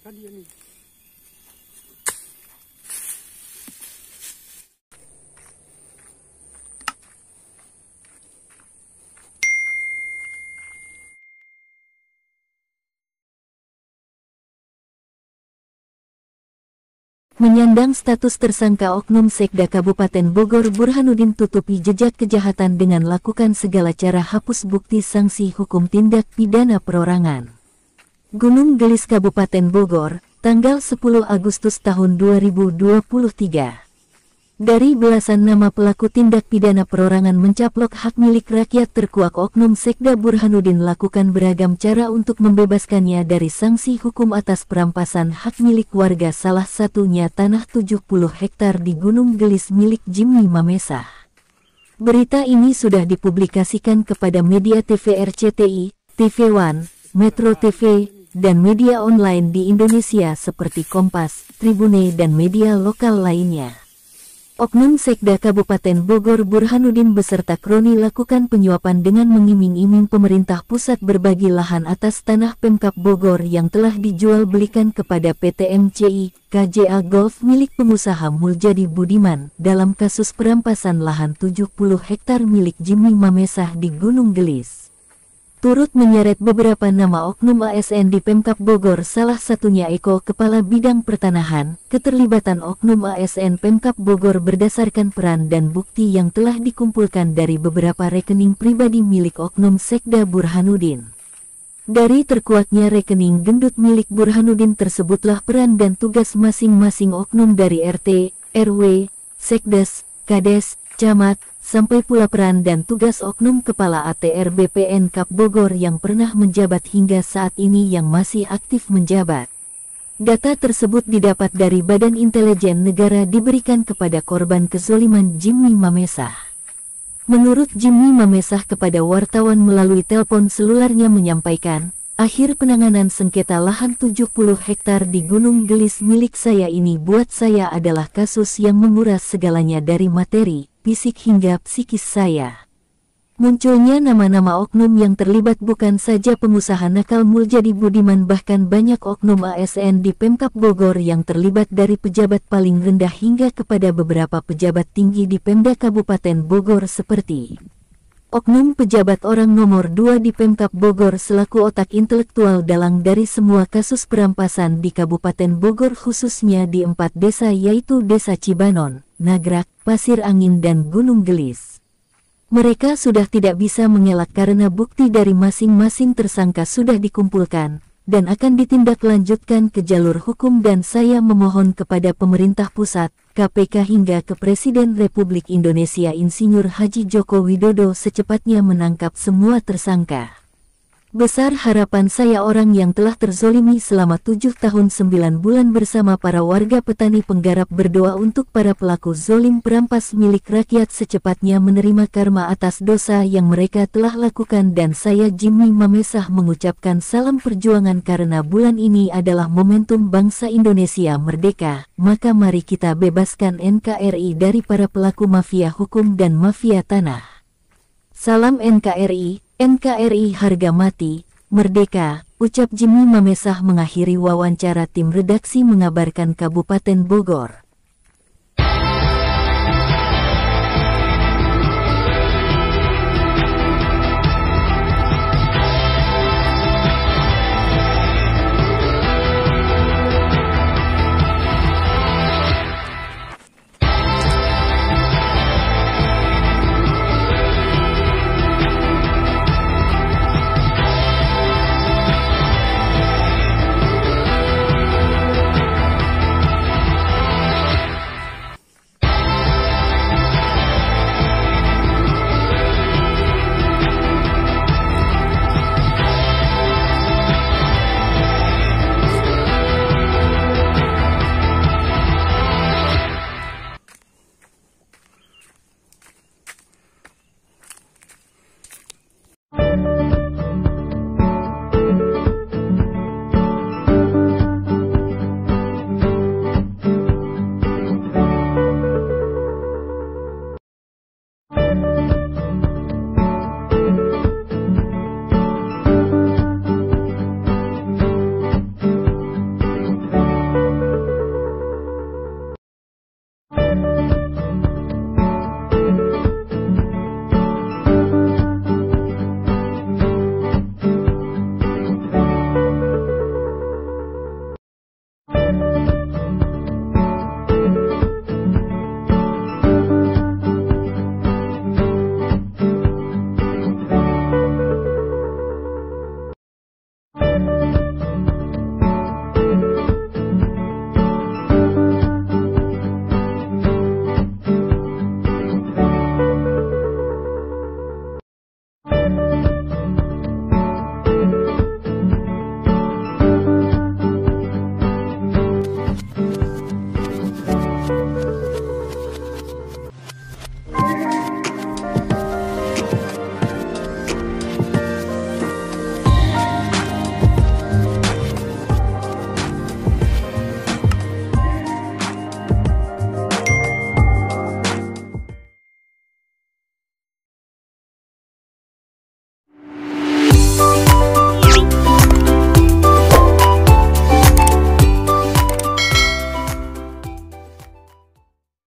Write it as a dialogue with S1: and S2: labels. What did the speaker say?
S1: tadi ini.
S2: Menyandang status tersangka Oknum Sekda Kabupaten Bogor Burhanuddin tutupi jejak kejahatan dengan lakukan segala cara hapus bukti sanksi hukum tindak pidana perorangan. Gunung Gelis Kabupaten Bogor, tanggal 10 Agustus tahun 2023. Dari belasan nama pelaku tindak pidana perorangan mencaplok hak milik rakyat terkuak Oknum Sekda Burhanuddin lakukan beragam cara untuk membebaskannya dari sanksi hukum atas perampasan hak milik warga, salah satunya tanah 70 hektar di Gunung Gelis milik Jimmy Mamesah. Berita ini sudah dipublikasikan kepada media TV RCTI, TV One, Metro TV, dan media online di Indonesia seperti Kompas, Tribune dan media lokal lainnya. Oknum Sekda Kabupaten Bogor Burhanuddin beserta kroni lakukan penyuapan dengan mengiming-iming pemerintah pusat berbagi lahan atas tanah Pemkab Bogor yang telah dijual belikan kepada PT MCI, KJA Golf milik pengusaha Muljadi Budiman dalam kasus perampasan lahan 70 hektar milik Jimmy Mamesah di Gunung Gelis. Turut menyeret beberapa nama oknum ASN di Pemkab Bogor, salah satunya Eko, Kepala Bidang Pertanahan. Keterlibatan oknum ASN Pemkab Bogor berdasarkan peran dan bukti yang telah dikumpulkan dari beberapa rekening pribadi milik oknum Sekda Burhanuddin. Dari terkuaknya rekening gendut milik Burhanuddin tersebutlah peran dan tugas masing-masing oknum dari RT, RW, Sekdes, Kades, Camat, sampai pula peran dan tugas oknum Kepala ATR BPN Kap Bogor yang pernah menjabat hingga saat ini yang masih aktif menjabat. Data tersebut didapat dari Badan Intelijen Negara diberikan kepada korban kezoliman Jimmy Mamesah. Menurut Jimmy Mamesah kepada wartawan melalui telepon selularnya menyampaikan, akhir penanganan sengketa lahan 70 hektar di Gunung Gelis milik saya ini buat saya adalah kasus yang menguras segalanya dari materi, fisik hingga psikis saya. Munculnya nama-nama oknum yang terlibat bukan saja pengusaha nakal Muljadi Budiman, bahkan banyak oknum ASN di Pemkab Bogor yang terlibat dari pejabat paling rendah hingga kepada beberapa pejabat tinggi di Pemda Kabupaten Bogor seperti oknum pejabat orang nomor 2 di Pemkab Bogor selaku otak intelektual dalang dari semua kasus perampasan di Kabupaten Bogor khususnya di 4 desa yaitu Desa Cibanon, Nagrak, Pasir Angin dan Gunung Gelis. Mereka sudah tidak bisa mengelak karena bukti dari masing-masing tersangka sudah dikumpulkan dan akan ditindaklanjutkan ke jalur hukum, dan saya memohon kepada pemerintah pusat, KPK hingga ke Presiden Republik Indonesia Insinyur Haji Joko Widodo secepatnya menangkap semua tersangka. Besar harapan saya orang yang telah terzolimi selama 7 tahun 9 bulan bersama para warga petani penggarap berdoa untuk para pelaku zolim perampas milik rakyat secepatnya menerima karma atas dosa yang mereka telah lakukan, dan saya Jimmy Mamesah mengucapkan salam perjuangan karena bulan ini adalah momentum bangsa Indonesia merdeka, maka mari kita bebaskan NKRI dari para pelaku mafia hukum dan mafia tanah. Salam NKRI. NKRI harga mati, merdeka, ucap Jimmy Mamesah mengakhiri wawancara tim redaksi mengabarkan Kabupaten Bogor.